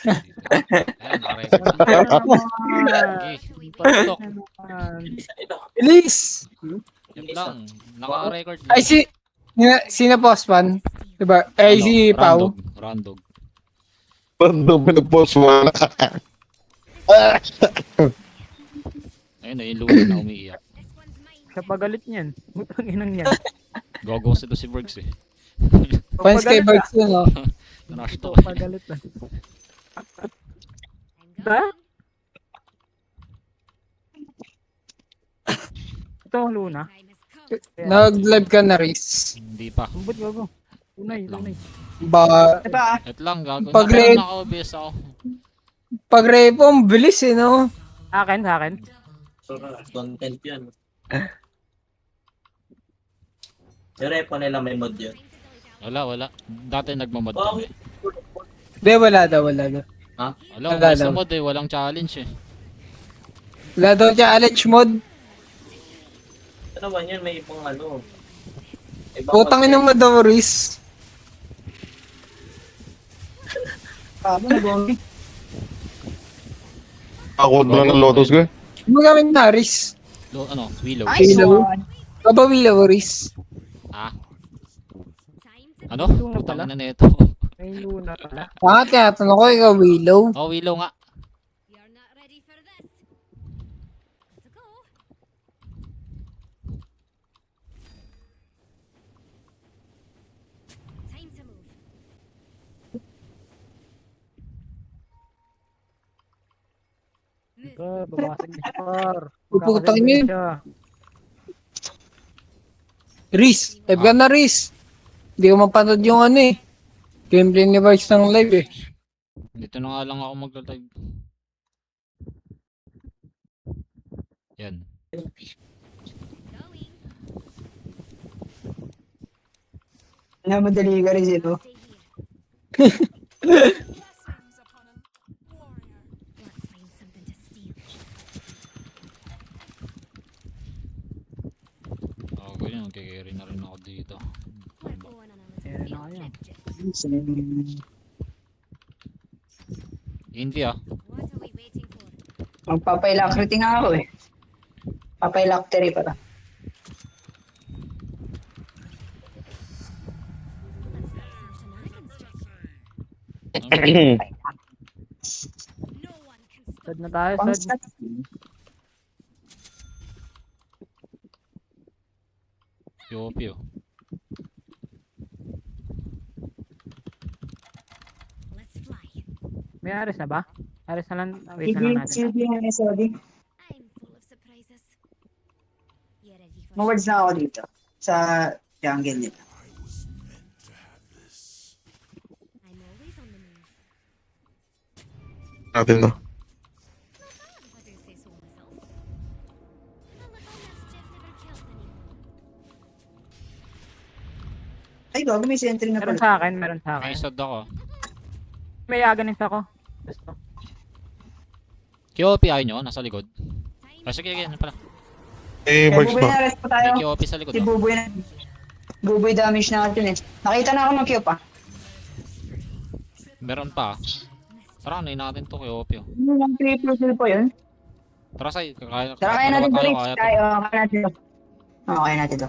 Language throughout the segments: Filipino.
Dito. Ayan, naka-record na. Ano naman? Okay. Patok. Ano naman? Bilis! Yan lang. Naka-record na. Ay, sino Postman? Diba? Ay, Ano? si Randog. Pau. Randog. Random pinag-post mo na. Ayun na, yung luna na umiiyak. Sa pagalit niyan. Putang inang niyan. Gogo sila si Bergs eh. Fans kay Bergs yun, oh. Narush Ito, to. pagalit na. Ba? Ito ang Luna. Nag-live ka na, Riz. Hindi pa. Sumbot gago. Tunay, Lang. tunay. Ba, Ito lang, gago. Pag Naka- red- Naka-OBS ako. pag repo, ang bilis eh, no? Akin, sa akin. Content yan. Yung repo nila may mod yun. Wala. Dati nagmamod Wow. kami. Hindi, wala daw. Wala, Wala wala sa daw. mod eh. Walang challenge eh. Wala daw challenge mod. Ano ba yun? May ibang ano. Ibang Putang ina mo daw, Riz. Ako na lang ng Lotus ko eh. Ano gamit na, Riz? Willow. Willow. Baba Willow, Riz. Ah? Ano? Luna Putang pala. ina nito. May Luna pala. Bakit kaya tanong ko, ikaw Willow? Oh, Willow nga. You're not ready for this. Let's go. Time to move. Move. Babasag niya par. Puputang niya. Siya. Riz, live ka na, Riz. Hindi ko mapanood yung ano eh. Gameplay ni Vice ng live eh. Dito na nga lang ako magla-live. Yan. Going. Namadali ka rin ito. Stay here. Let's find something to steal. Oh, ganyan. Kikiri na rin ako dito. We're going on a Ayan little na field kayo. trip. Envy ah. What are we waiting for? Magpapailakriti nga ako eh. Papailactory para. Let's have some shenanigans, Jack. No one can stop. Sad na tayo, sad. Constant. Pio. Let's fly. May Ares na ba? Ares na lang. Wait na lang natin. Sige nga ni Sodi. I'm full of surprises. You ready for Mawards na ako dito. Sa jungle nila. I'm always on the move. Natin na. What do you say so myself? A little mischief never killed anyone. Ay, gago, may sentry na Meron pala. sa akin, meron sa May akin. sad ako. May aganis ako. Gusto. QOP ayaw nyo? Nasa likod. Time Ah, sige, yan pala. Eh, Kaya Marks buboy ba? na rest pa tayo. May QOP sa likod. Si Oh. Buboy na. Buboy damage na natin eh. Nakita na ako ng Q pa. Meron pa. Tara, ano natin to QOP oh. Ano lang, triple kill po yun? Tara, say. Kaya Tara, kaya natin to, Rich. kaya to. Kaya natin to. Kaya natin to.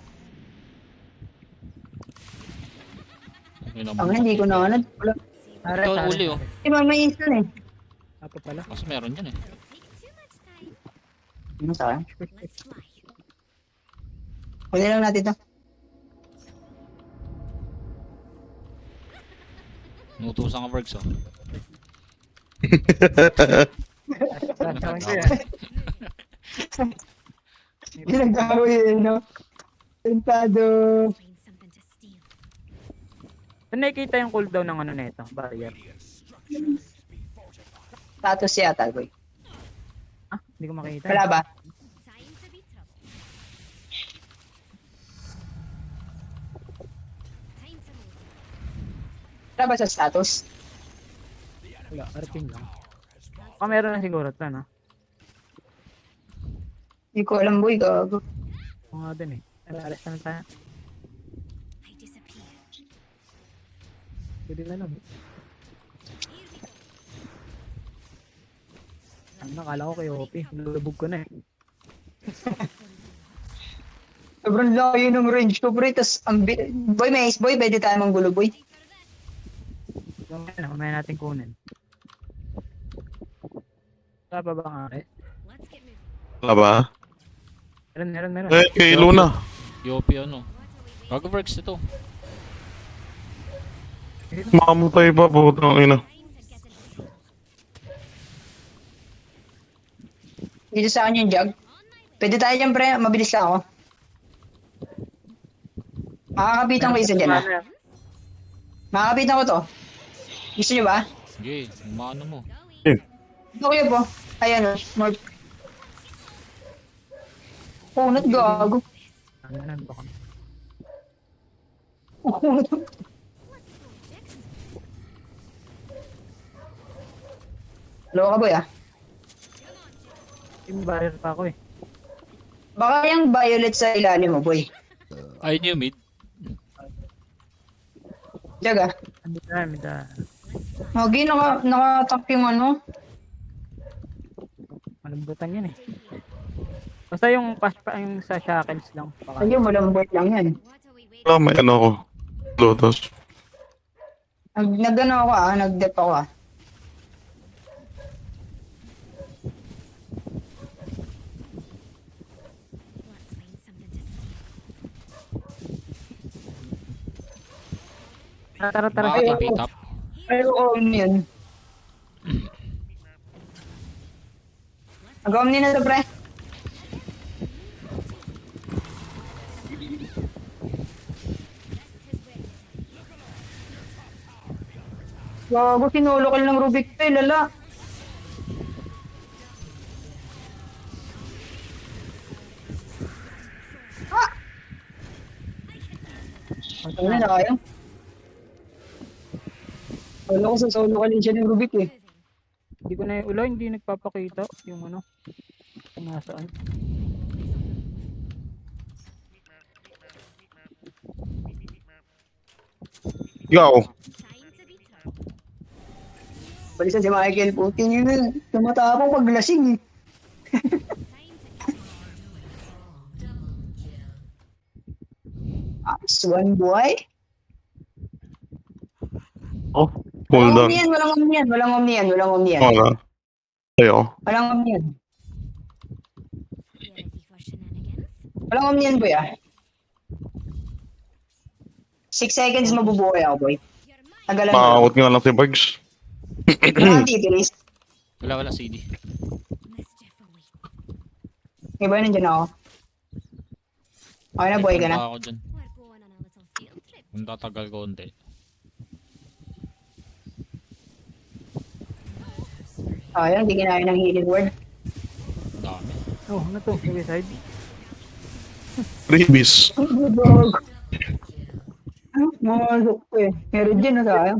Yun Ang naman. hindi ko na ano. Wala. Ares, Ito, Ares. uli oh. Di ba may instant eh. Ako pala. Mas meron dyan eh. take too much time. Ano sa akin? Let's fly. Kunin lang natin to. Nutusan ka Bergs oh. Sasawin ko yan. Ginagawin, no? Tentado. Find something to steal. Saan nakikita yung cooldown ng ano nito? Barrier. Status yata, boy. Ah, hindi ko makita. Wala ba? Time to be trouble. Time to move. Wala ba sa status? Wala, arping lang. Baka meron na siguro ito, no? Hindi ko alam, boy. Gago. Oo nga din eh. Ares na lang tayo. I disappear. Pwede na lang. Here we go. Nakala ko kay OP. Lulubog ko na eh. Sobrang layo ng range ko, pre. Tas, boy, may ace boy. Pwede tayo manggulo, boy. Mamaya natin kunin. Wala pa ba ang ari? Let's get moving. Wala ba? Meron. Eh, kay Luna. Yopi ano. Gago Verx ito. Makamatay pa po. Ang ina. Dito sa akin yung jug. Pwede tayo dyan, pre. Mabilis lang ako. Makakapitan ko isa dyan, ha? Makakapitan ko to. Gusto nyo ba? Sige, umano mo. Ito kuya po. Ayan, Mark. Oh, gago. Ano baka. Loko ka, boy, ah. Yung barrier pa ako eh. Baka yung violet sa ilalim mo, boy. Ayun yung mid. Jug, ah. Ano na. Magi, nakatak yung ano. Malambutan yun eh. Basta yung pass pa yung sa shackles lang. Baka. Ayun, malambot lang yan. What are we waiting Wala, may ano ako. Lotus. Nag-ano ako, ah. Nag-dep ako, ah. Let's find something to steal. Tara. Makakatipi top. Ay, oo, yun. Nag-omni na to, pre. Gago, sinulokal ng Rubik to, lala. Ah! Ano na kayo? Wala ko sa solo kalin siya ng Rubik eh. Hindi ko na yung ulo, hindi nagpapakita yung ano. Kung nasaan. Ikaw. Time to be tough. Balisan si Michael, putin yun na. Tumatapang pag lasing eh. One boy. Oh, cool down. Walang omni yan. Wala. Ayo. Walang omni yan. You ready for shenanigans? Walang omni yan, boy ah. 6 seconds mabubuhay ako, boy. Tagalan mo. Makakakot nga lang si Bugs. Walang titilis. Wala CD. Mischief awaits. Iba nandiyan ako. Okay na, boy ka na. Punta ako dyan. We're going on a little field trip. Kung tatagal ko hindi. Ayun, hindi kinaya ng healing word. Dami. Oh, ano to? Suicide? Freebies. Mamasok ko eh. Meron dyan na tayo.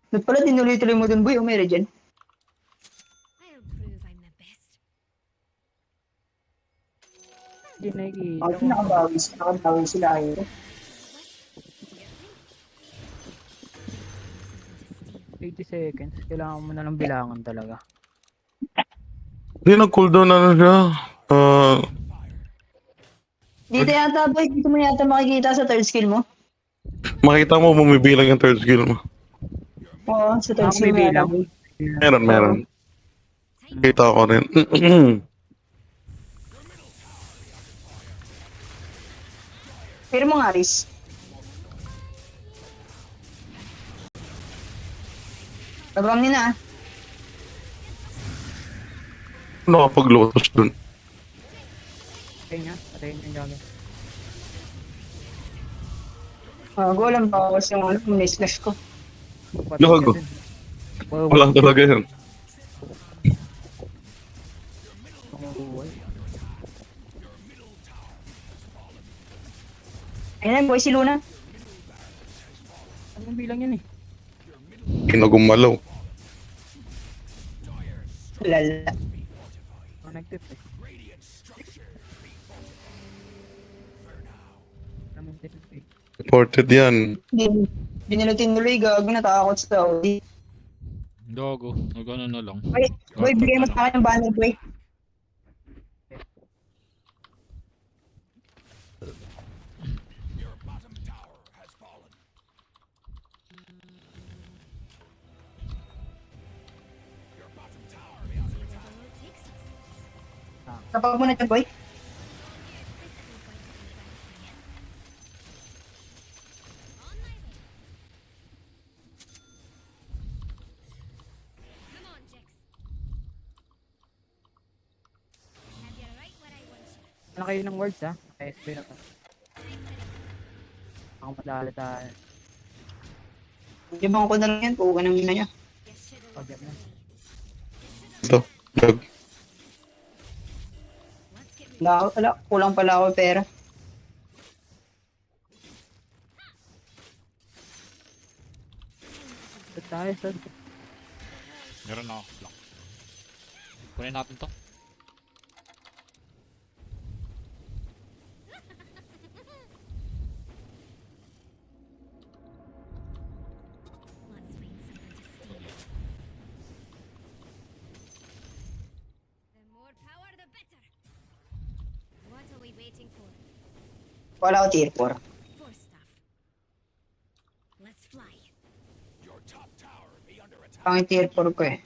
Ba't pala tinuloy-tuloy mo dun, boy? O meron dyan? I'll prove I'm the best. Hindi nakikita Ako ko. nakabawi sila ayaw. 80 seconds. Kailangan mo na lang bilangan talaga. Hindi, nag-cooldown na siya. Dito yata, boy. Dito mo yata makikita sa third skill mo. Makita mo, bumibilang yung third skill mo. Oo, sa third Ako skill mo may yata, bilang. boy. Meron. Kita ko rin. Pero mo nga, Riz. Nabram niya na ah. Nakapag-lotus dun. Patayin niya yung Go lang ba ako yung ano, slash ko. Gago. Wala talaga yan. Ayun, boy, si Luna. Anong bilang yan eh? Pinagumalaw. Lala. Connected eh. Connected eh. Reported yan. Hindi nila tinuloy, gago, natakot sa Audi. Gago. Nagano na lang. Boy, bigay mo sa akin yung banner, boy. Kapag mo na dyan, boy. Come on, Jax. Have you right where I want you. Ano kayo ng words ha? SB na to. Ako madali tayo. Diyan ko na lang yan, kuha ng mina niya. You should have Pag na. Ito. Lag. Let's get moving. Wala, kulang pala ako pera. Saan tayo? Saan? Meron ako. Lock. Kunin natin to. Let's find something to steal. The more power, the better. What are we waiting for? Wala ako tier 4. For stuff. Let's fly. Pang tier 4 ko eh.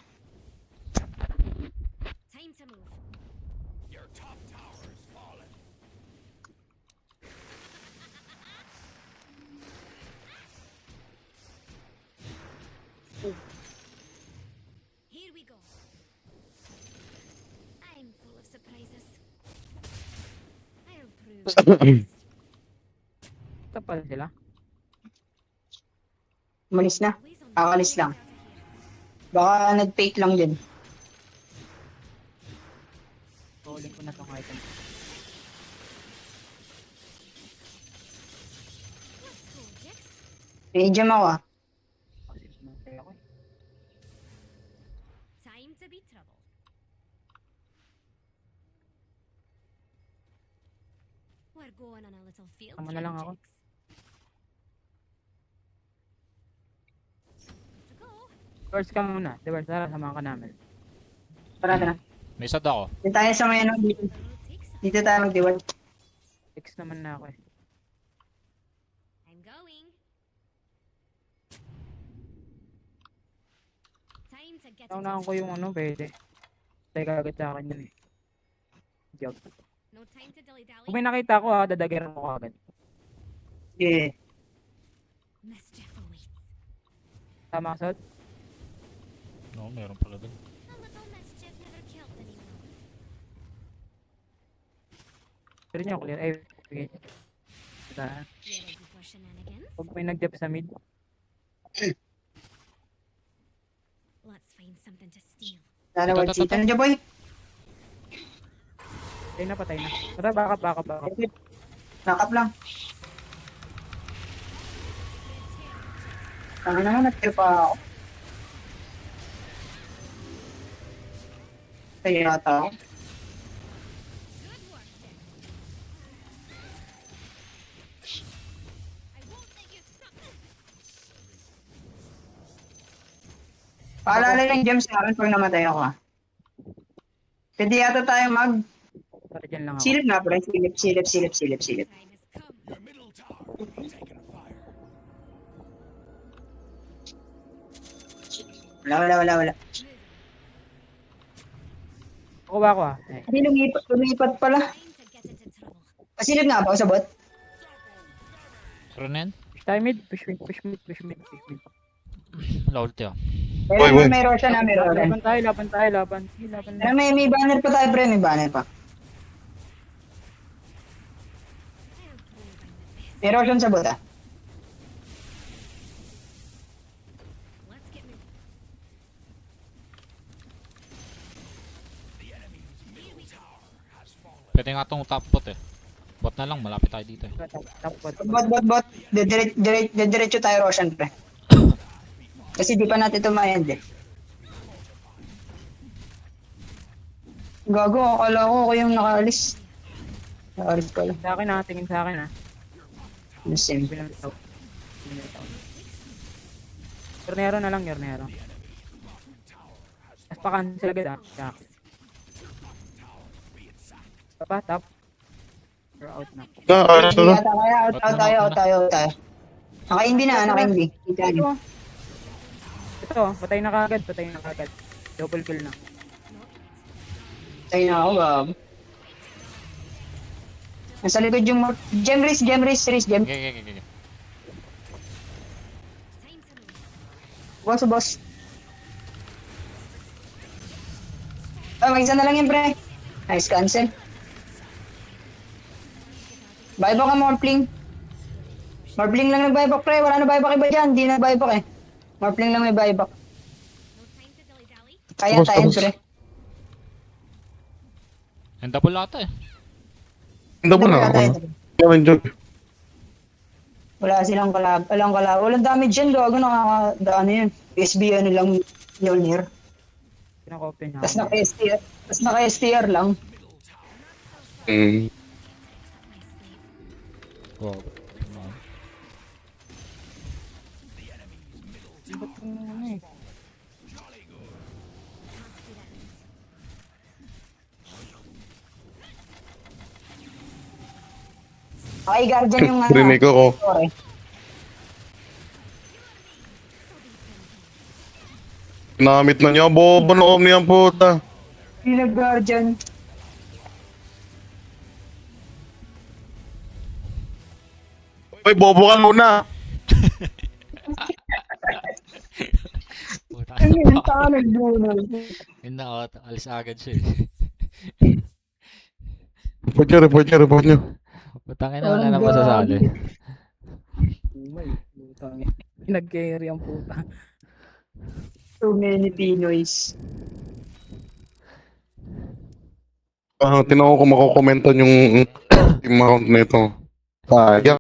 Time to move. Here we go. I'm full of surprises. I'll prove. Ito pala sila. Umalis na. Always on Kakalis the lang. out of here. Baka nag-fake lang din. Rolling ko na tong item. Let's go, Jax. Medium ako ah. Kasi sumatay ako eh. Time to be trouble. We're going on a little field Tama na trip, lang ako. Jax. To go. First ka muna. Diba? Tara, samahan ka namin. Parada na. May sad ako. Dito tayo sa may ano. Dito, The road takes us. dito tayo mag-diwal. X naman na ako eh. I'm going. Time to get Naunahan ko yung ano, pwede. Tayo kagad sa akin yun eh. Job. No time to dilly-dally. Kung may nakita ko ha, dadagiran ko agad. Yeah. Mischief awaits. Tama ka, Sod? No, meron pala dun. A little mischief never killed anyone. Pero niya, clear. Ay, sige. Basta, You ready for shenanigans? pag may nag-jump sa mid, Let's find something to steal. Sana wag Ito. cheat. Ano dyan, boy? patay na, patay na. Tara, backup. Nakap lang. Tanga naman, nag-tier pa ako. Kaya yata ako. Good work, Jax. I won't let you stop. Paalala ng gems sa akin pag namatay ako ah. Pwede yata tayo mag... Tara, dyan lang ako. Silip na, pre. Silip. Time has come. Wala. Kukuha ako ah. Ay, Hindi, lumipat pala. Time to get into trouble. Pasilip na ako sa bot. Tara na yan. push tayo mid. Push mid. Wala ulti ah. Boy, boy. May Roshan na, may Roshan. Laban tayo. Pero may banner pa tayo, pre. May banner pa. May Roshan sa bot ah. Let's get moving. Pwede nga tong top bot eh. Bot na lang, malapit tayo dito eh. Tapos, Bot. Diretso tayo Roshan, pre. Kasi di pa natin ito ma-end eh. Gago, akala ko ako yung nakaalis. Nakaalis pala. sa akin ah. Tingin sa akin ah. Sim. Bilang tao. Yornero na lang, Yornero. Pa-cancel agad ah. Jack. Top. We're out na. Ayos na. Yata kaya out tayo. Naka-inbi na, naka-inbi. Ito, patay na kagad. Double kill na. Tayo na ako, Bob. Nasa likod yung Gem Riz. Okay. Boss. Mag-isa na lang yun, pre. Nice cancel. Buyback ka, Morpling. Morpling lang nag-buyback, pre. Wala na buyback iba dyan. Hindi na buyback eh. Morpling lang may buyback. No time to dilly-dally. Kaya Boss, tayo, boss. pre. And double ata eh. Hindi ba na ako? Kaya job. Wala silang kalab. Walang damage dyan, gago. Ano yun. PSB ano lang yun here. Pinaka-open na. Tapos naka-STR lang. Wow. Okay, guardian yung ano. Rinig ako. Sorry. Namit na niya. Bobo na om niya puta. Guardian. Uy, bobo ka muna. Puta. Ang tanag mo. Yun na, alis agad siya eh. Report niyo. Putangin na, wala na masasali. Nag-carry ang puta. Too many Pinoys. Tinanong ko makokomentan yung team account nito. Sayang.